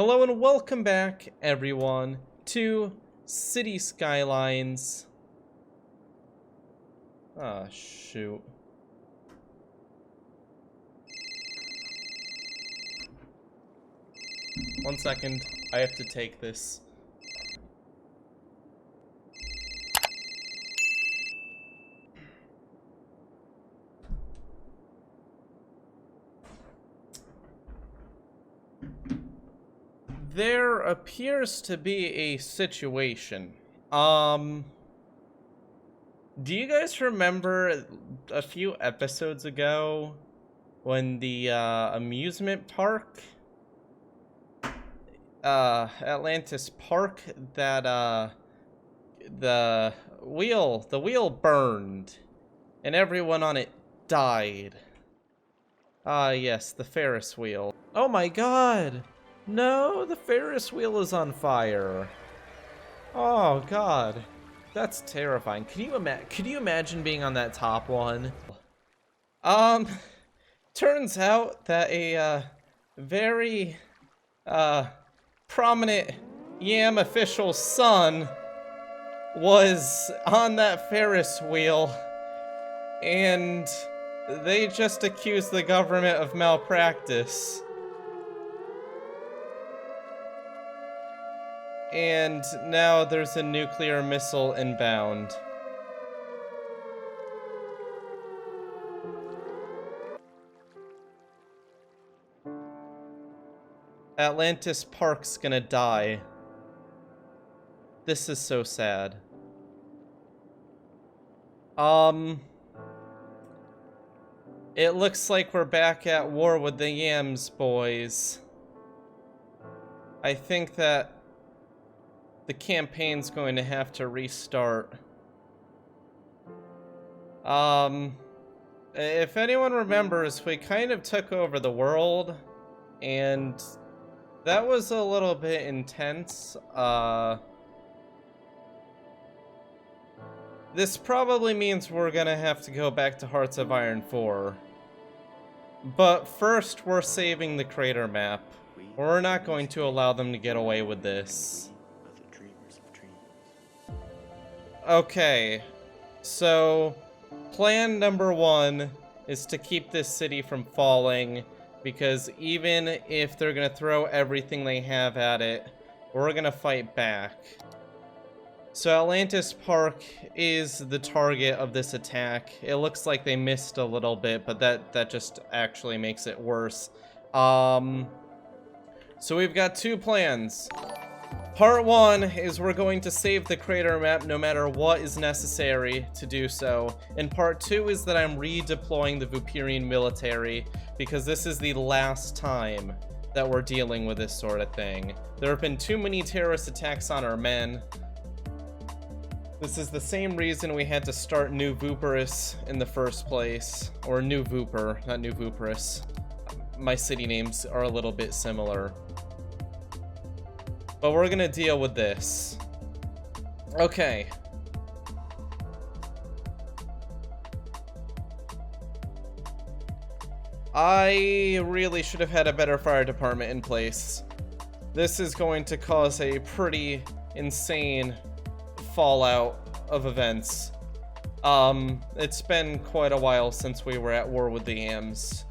Hello and welcome back, everyone, to City Skylines. Ah, shoot. One second, I have to take this. There appears to be a situation. Do you guys remember a few episodes ago when the amusement park, Atlantis Park, that the wheel burned and everyone on it died? Ah, yes, the Ferris wheel. Oh my god! No, the Ferris wheel is on fire. Oh god, that's terrifying. Could you imagine being on that top one? Turns out that a very prominent Yam official's son was on that Ferris wheel, and they just accused the government of malpractice. And now there's a nuclear missile inbound. Atlantis Park's gonna die. This is so sad. It looks like we're back at war with the Yams, boys. I think that the campaign's going to have to restart. If anyone remembers, we kind of took over the world, and that was a little bit intense. This probably means we're gonna have to go back to Hearts of Iron 4. But first, we're saving the crater map. We're not going to allow them to get away with this. Okay, so plan number one is to keep this city from falling, because even if they're gonna throw everything they have at it, we're gonna fight back. So Atlantis Park is the target of this attack. It looks like they missed a little bit, but that just actually makes it worse. So we've got two plans. Part one is we're going to save the crater map no matter what is necessary to do so. And part two is that I'm redeploying the Vooperian military, because this is the last time that we're dealing with this sort of thing. There have been too many terrorist attacks on our men. This is the same reason we had to start New Vooperis in the first place. Or New Vooper, not New Vooperis. My city names are a little bit similar. But we're gonna deal with this. Okay. I really should have had a better fire department in place. This is going to cause a pretty insane fallout of events. It's been quite a while since we were at war with the Yams.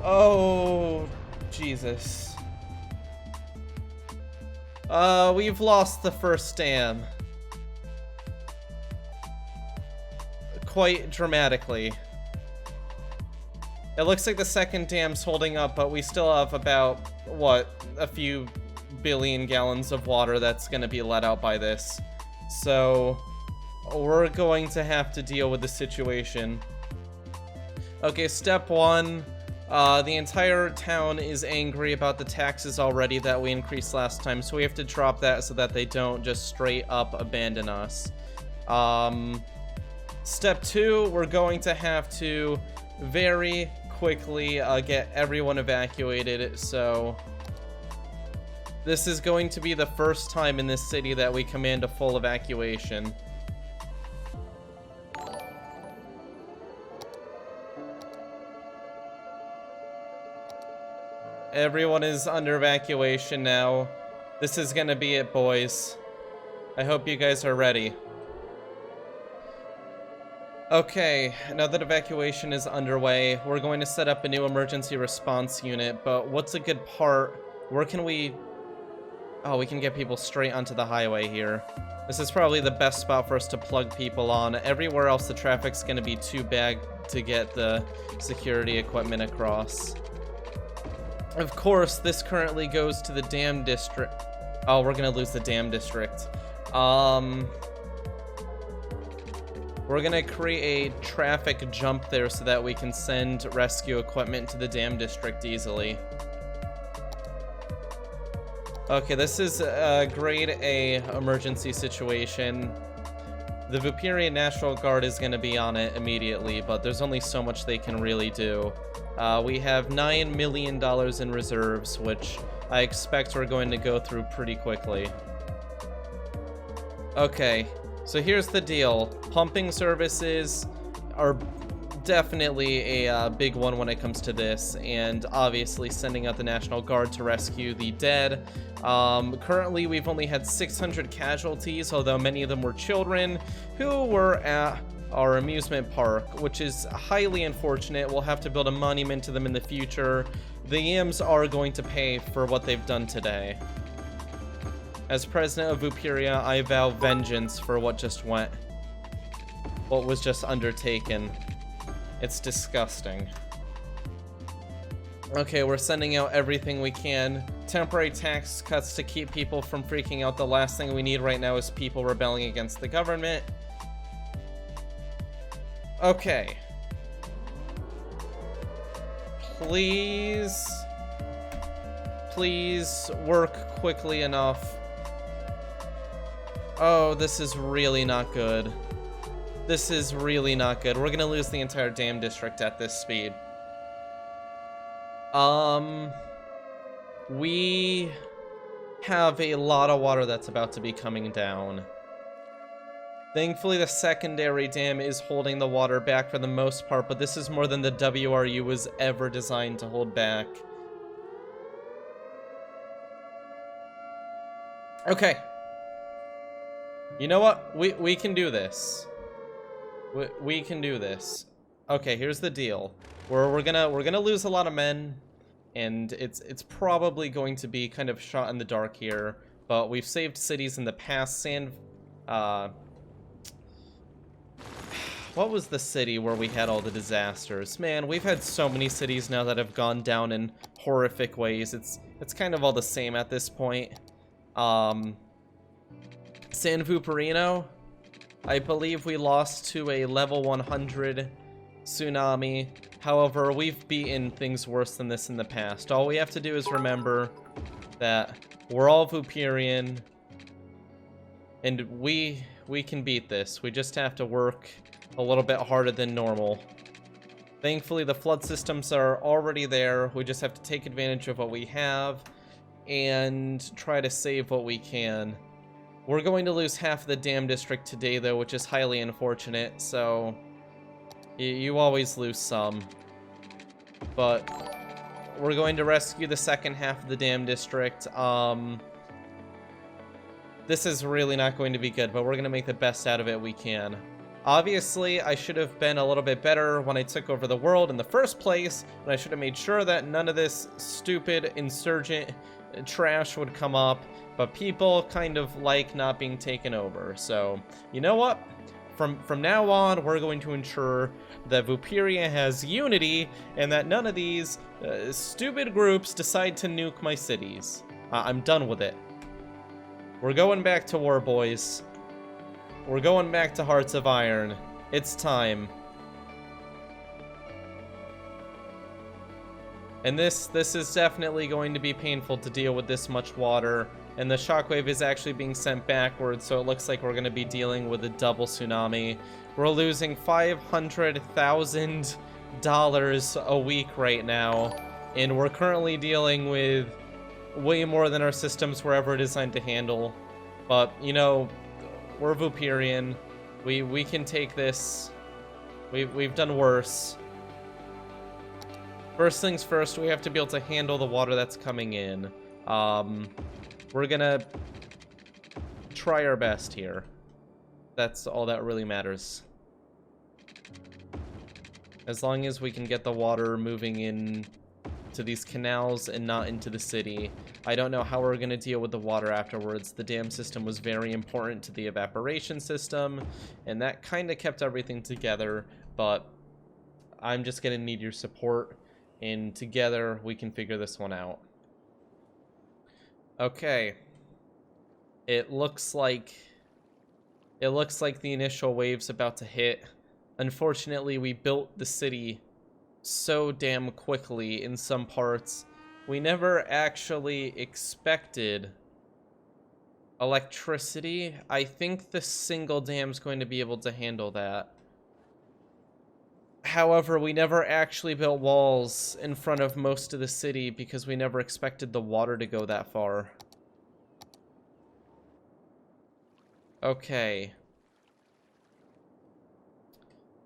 Oh, Jesus. We've lost the first dam. Quite dramatically. It looks like the second dam's holding up, but we still have about, what, a few billion gallons of water that's gonna be let out by this. So, we're going to have to deal with the situation. Okay, step one. The entire town is angry about the taxes already that we increased last time, so we have to drop that so that they don't just straight up abandon us. Step two, we're going to have to very quickly get everyone evacuated, so this is going to be the first time in this city that we command a full evacuation. Everyone is under evacuation now. This is gonna be it, boys. I hope you guys are ready. Okay, now that evacuation is underway, we're going to set up a new emergency response unit, but what's a good part? Where can we... Oh, we can get people straight onto the highway here. This is probably the best spot for us to plug people on. Everywhere else, the traffic's gonna be too bad to get the security equipment across. Of course, this currently goes to the dam district. Oh, we're gonna lose the dam district. We're gonna create a traffic jump there so that we can send rescue equipment to the dam district easily. Okay, this is a grade A emergency situation. The Vooperia National Guard is gonna be on it immediately, but there's only so much they can really do. We have $9 million in reserves, which I expect we're going to go through pretty quickly. Okay, so here's the deal. Pumping services are definitely a big one when it comes to this, and obviously sending out the National Guard to rescue the dead. Currently, we've only had 600 casualties, although many of them were children who were at our amusement park, which is highly unfortunate. We'll have to build a monument to them in the future. The Yams are going to pay for what they've done today. As president of Vooperia, I vow vengeance for what was just undertaken. It's disgusting. Okay, we're sending out everything we can. Temporary tax cuts to keep people from freaking out. The last thing we need right now is people rebelling against the government. Okay. Please work quickly enough. Oh, this is really not good. This is really not good. We're gonna lose the entire dam district at this speed. We have a lot of water that's about to be coming down. Thankfully, the secondary dam is holding the water back for the most part, but this is more than the WRU was ever designed to hold back. Okay. You know what? We can do this. We can do this. Okay, here's the deal. We're gonna lose a lot of men, and it's probably going to be kind of shot in the dark here. But we've saved cities in the past. What was the city where we had all the disasters? Man, we've had so many cities now that have gone down in horrific ways. It's kind of all the same at this point. San Vooperino, I believe we lost to a level 100 tsunami. However, we've beaten things worse than this in the past. All we have to do is remember that we're all Vooperian, and we can beat this. We just have to work a little bit harder than normal. Thankfully, the flood systems are already there. We just have to take advantage of what we have and try to save what we can. We're going to lose half of the dam district today, though, which is highly unfortunate, so you always lose some. But we're going to rescue the second half of the dam district. This is really not going to be good, but we're going to make the best out of it we can. Obviously, I should have been a little bit better when I took over the world in the first place, and I should have made sure that none of this stupid insurgent trash would come up, but people kind of like not being taken over. So, you know what? From now on, we're going to ensure that Vooperia has unity and that none of these stupid groups decide to nuke my cities. I'm done with it. We're going back to war, boys. We're going back to Hearts of Iron. It's time. And this is definitely going to be painful to deal with this much water. And the shockwave is actually being sent backwards, so it looks like we're going to be dealing with a double tsunami. We're losing $500,000 a week right now. And we're currently dealing with way more than our systems were ever designed to handle. But, you know, we're Vooperian. We can take this. We've done worse. First things first, we have to be able to handle the water that's coming in. We're gonna try our best here. That's all that really matters. As long as we can get the water moving in to these canals and not into the city. I don't know how we're going to deal with the water afterwards. The dam system was very important to the evaporation system, and that kind of kept everything together, but I'm just going to need your support, and together we can figure this one out. Okay. It looks like the initial wave's about to hit. Unfortunately, we built the city so damn quickly in some parts. We never actually expected electricity. I think the single dam's going to be able to handle that. However, we never actually built walls in front of most of the city because we never expected the water to go that far. Okay.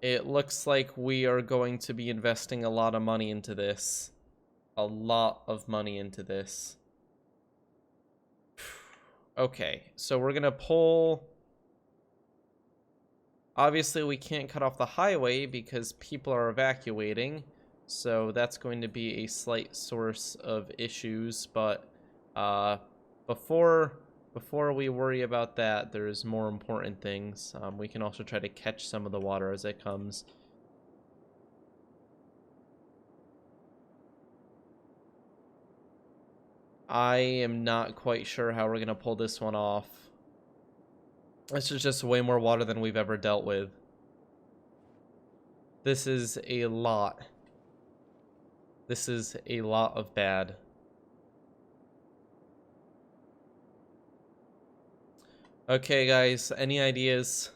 It looks like we are going to be investing a lot of money into this. A lot of money into this. Okay, so we're gonna pull... Obviously, we can't cut off the highway because people are evacuating. So that's going to be a slight source of issues. But before we worry about that, there's more important things. We can also try to catch some of the water as it comes. I am not quite sure how we're going to pull this one off. This is just way more water than we've ever dealt with. This is a lot. This is a lot of bad. Okay, guys, any ideas?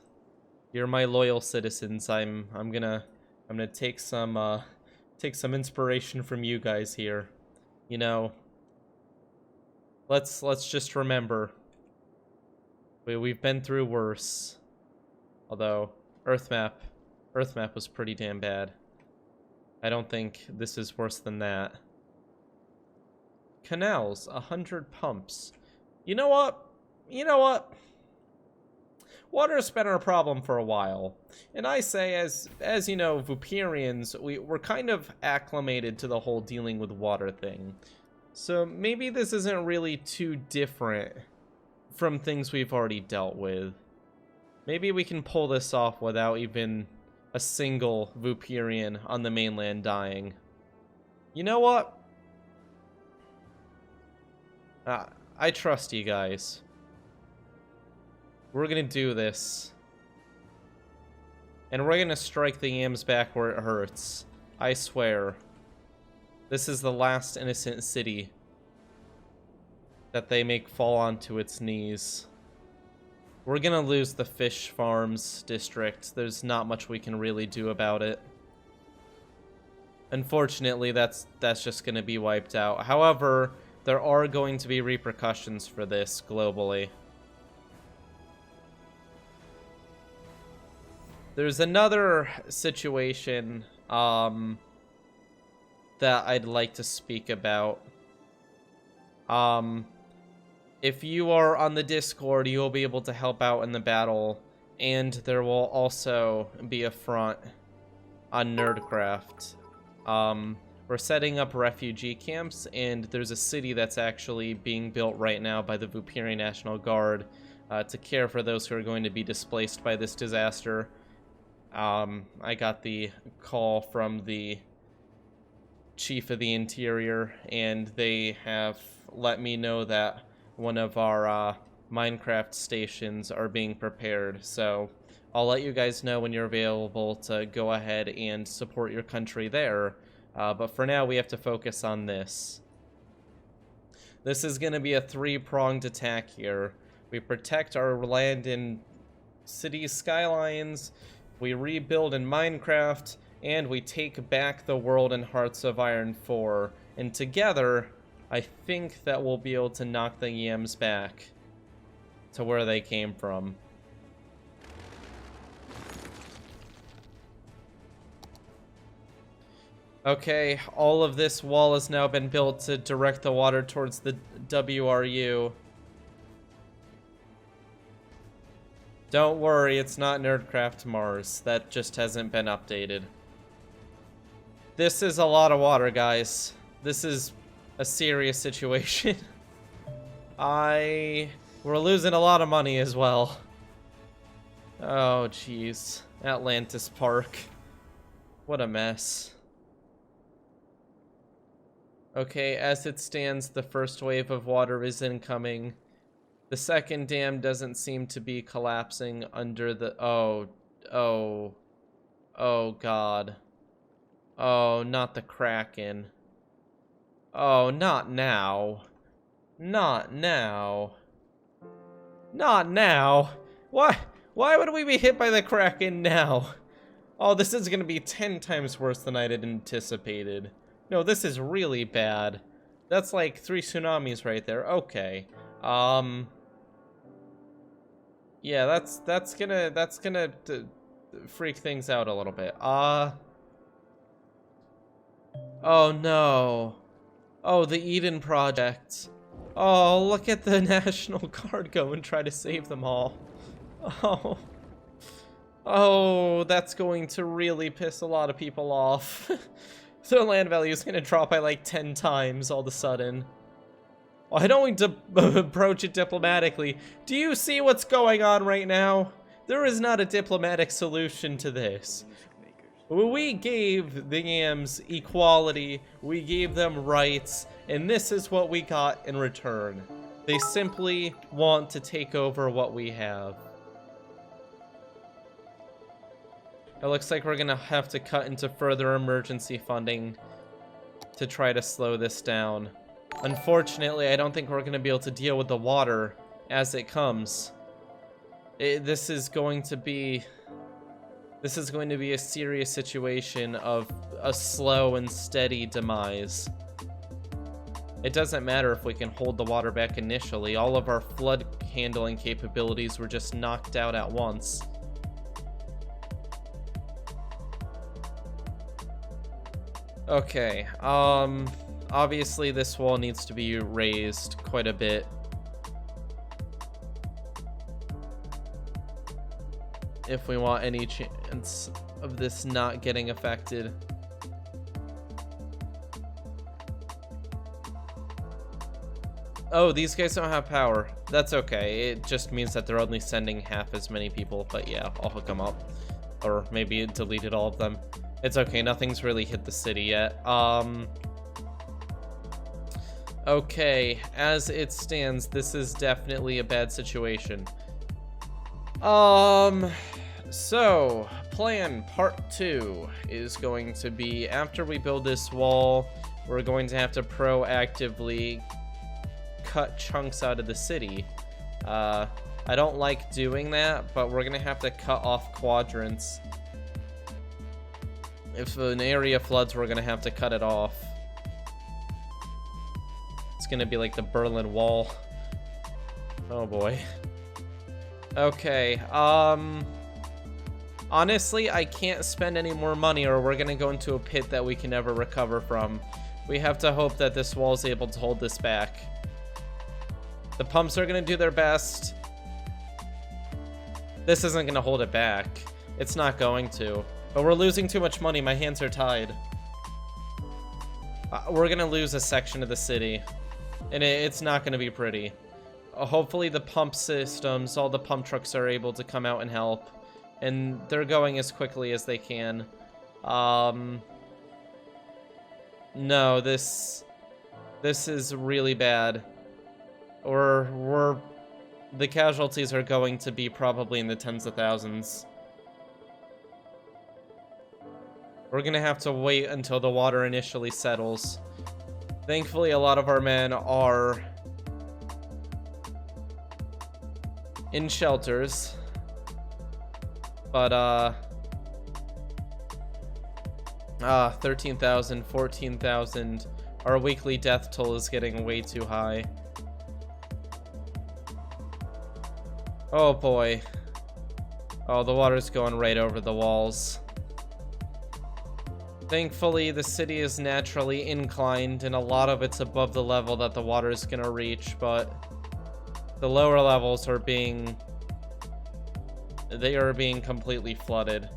You're my loyal citizens. I'm gonna take some inspiration from you guys here. You know, let's just remember we've been through worse. Although Earth map was pretty damn bad. I don't think this is worse than that. Canals, 100 pumps. You know what? Water's been our problem for a while. And I say, as you know, Vooperians, we're kind of acclimated to the whole dealing with water thing. So maybe this isn't really too different from things we've already dealt with. Maybe we can pull this off without even a single Vooperian on the mainland dying. You know what? I trust you guys. We're gonna do this. And we're gonna strike the yams back where it hurts. I swear. This is the last innocent city that they make fall onto its knees. We're gonna lose the fish farms district. There's not much we can really do about it. Unfortunately, that's just gonna be wiped out. However, there are going to be repercussions for this globally. There's another situation that I'd like to speak about. If you are on the Discord, you'll be able to help out in the battle, and there will also be a front on NodeCraft. We're setting up refugee camps, and there's a city that's actually being built right now by the Vooperia National Guard to care for those who are going to be displaced by this disaster. I got the call from the Chief of the Interior, and they have let me know that one of our Minecraft stations are being prepared. So I'll let you guys know when you're available to go ahead and support your country there. But for now, we have to focus on this. This is going to be a three-pronged attack here. We protect our land in city skylines, we rebuild in Minecraft, and we take back the world in Hearts of Iron 4. And together, I think that we'll be able to knock the yams back to where they came from. Okay, all of this wall has now been built to direct the water towards the WRU. Don't worry, it's not NodeCraft Mars. That just hasn't been updated. This is a lot of water, guys. This is a serious situation. We're losing a lot of money as well. Oh, jeez. Atlantis Park. What a mess. Okay, as it stands, the first wave of water is incoming. The second dam doesn't seem to be collapsing under the... Oh, God. Oh, not the Kraken. Oh, not now. Not now. Not now. Why would we be hit by the Kraken now? Oh, this is gonna be 10 times worse than I'd anticipated. No, this is really bad. That's like 3 tsunamis right there. Okay. Yeah, that's gonna freak things out a little bit. Oh no. Oh, the Eden Project. Oh, look at the National Guard go and try to save them all. Oh. Oh, that's going to really piss a lot of people off. Their land value is going to drop by like 10 times all of a sudden. I don't need to approach it diplomatically. Do you see what's going on right now? There is not a diplomatic solution to this. We gave the Yams equality, we gave them rights, and this is what we got in return. They simply want to take over what we have. It looks like we're gonna have to cut into further emergency funding to try to slow this down. Unfortunately, I don't think we're gonna be able to deal with the water as it comes. This is going to be a serious situation of a slow and steady demise. It doesn't matter if we can hold the water back initially. All of our flood handling capabilities were just knocked out at once. Okay, obviously this wall needs to be raised quite a bit. If we want any chance of this not getting affected. Oh, these guys don't have power. That's okay. It just means that they're only sending half as many people, but yeah, I'll hook them up. Or maybe it deleted all of them. It's okay, nothing's really hit the city yet. Okay, as it stands, this is definitely a bad situation. So, plan part 2 is going to be, after we build this wall, we're going to have to proactively cut chunks out of the city. I don't like doing that, but we're gonna have to cut off quadrants. If an area floods, we're gonna have to cut it off. It's gonna be like the Berlin Wall. Oh boy. Okay, honestly, I can't spend any more money or we're gonna go into a pit that we can never recover from. We have to hope that this wall is able to hold this back. The pumps are gonna do their best. This isn't gonna hold it back. It's not going to. But we're losing too much money. My hands are tied. We're gonna lose a section of the city. And it's not gonna be pretty. Hopefully the pump systems, all the pump trucks are able to come out and help. And they're going as quickly as they can. No, this is really bad. The casualties are going to be probably in the tens of thousands. We're gonna have to wait until the water initially settles. Thankfully, a lot of our men are in shelters. But, 13,000, 14,000. Our weekly death toll is getting way too high. Oh boy. Oh, the water's going right over the walls. Thankfully, the city is naturally inclined, and a lot of it's above the level that the water is gonna reach, but the lower levels are being completely flooded.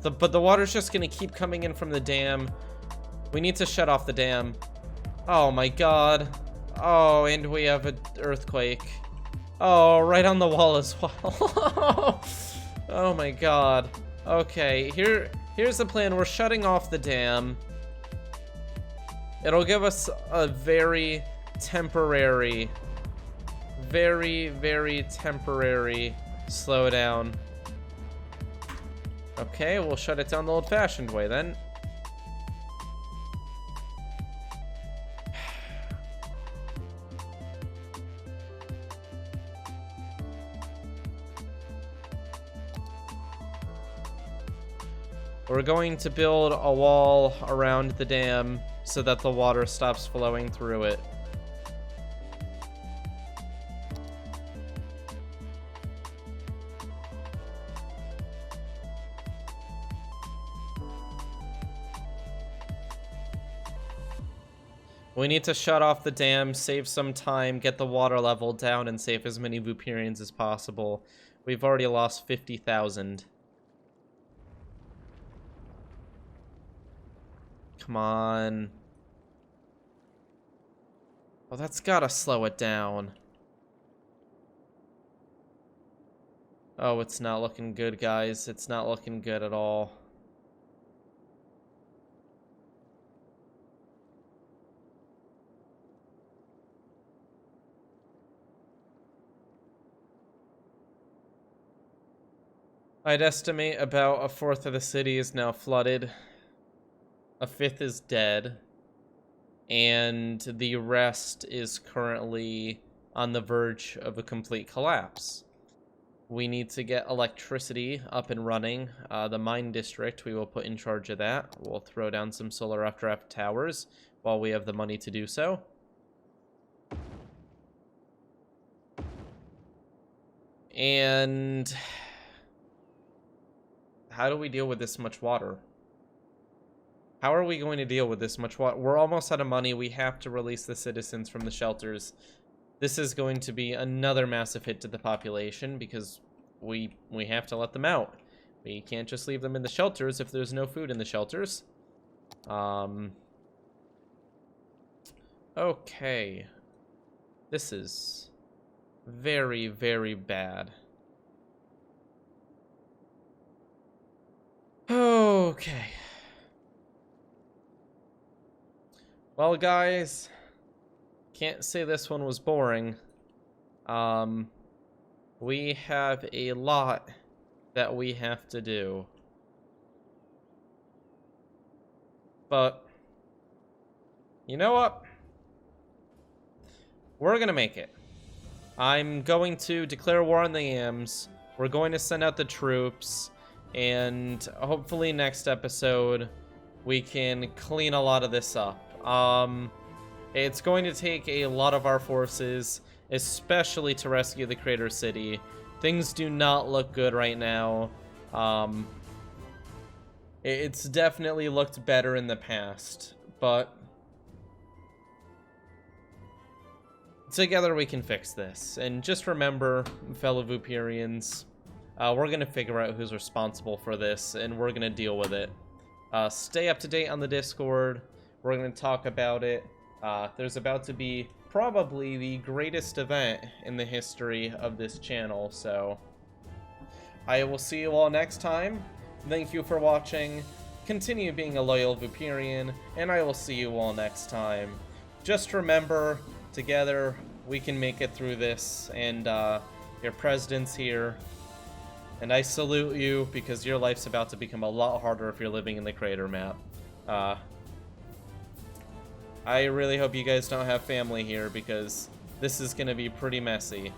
But the water's just gonna keep coming in from the dam. We need to shut off the dam. Oh my god. Oh, and we have an earthquake. Oh, right on the wall as well. Oh my god. Okay, here's the plan. We're shutting off the dam. It'll give us a very temporary slowdown. Okay, we'll shut it down the old-fashioned way then. We're going to build a wall around the dam so that the water stops flowing through it. We need to shut off the dam, save some time, get the water level down, and save as many Vooperians as possible. We've already lost 50,000. Come on. Well, that's gotta slow it down. Oh, it's not looking good, guys. It's not looking good at all. I'd estimate about a fourth of the city is now flooded. A fifth is dead. And the rest is currently on the verge of a complete collapse. We need to get electricity up and running. The mine district, we will put in charge of that. We'll throw down some solar updraft towers while we have the money to do so. And how do we deal with this much water? How are we going to deal with this much water? We're almost out of money. We have to release the citizens from the shelters. This is going to be another massive hit to the population because we have to let them out. We can't just leave them in the shelters if there's no food in the shelters. Okay. This is very, very bad. Okay. Well, guys, can't say this one was boring. We have a lot that we have to do. But, you know what? We're gonna make it. I'm going to declare war on the Yams. We're going to send out the troops. And hopefully next episode, we can clean a lot of this up. It's going to take a lot of our forces, especially to rescue the Crater City. Things do not look good right now. It's definitely looked better in the past, but together we can fix this. And just remember, fellow Vooperians, we're going to figure out who's responsible for this, and we're going to deal with it. Stay up to date on the Discord. We're going to talk about it. There's about to be probably the greatest event in the history of this channel, so I will see you all next time. Thank you for watching. Continue being a loyal Vooperian, and I will see you all next time. Just remember, together we can make it through this, and your president's here. And I salute you, because your life's about to become a lot harder if you're living in the crater map. I really hope you guys don't have family here, because this is going to be pretty messy.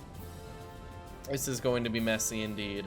This is going to be messy indeed.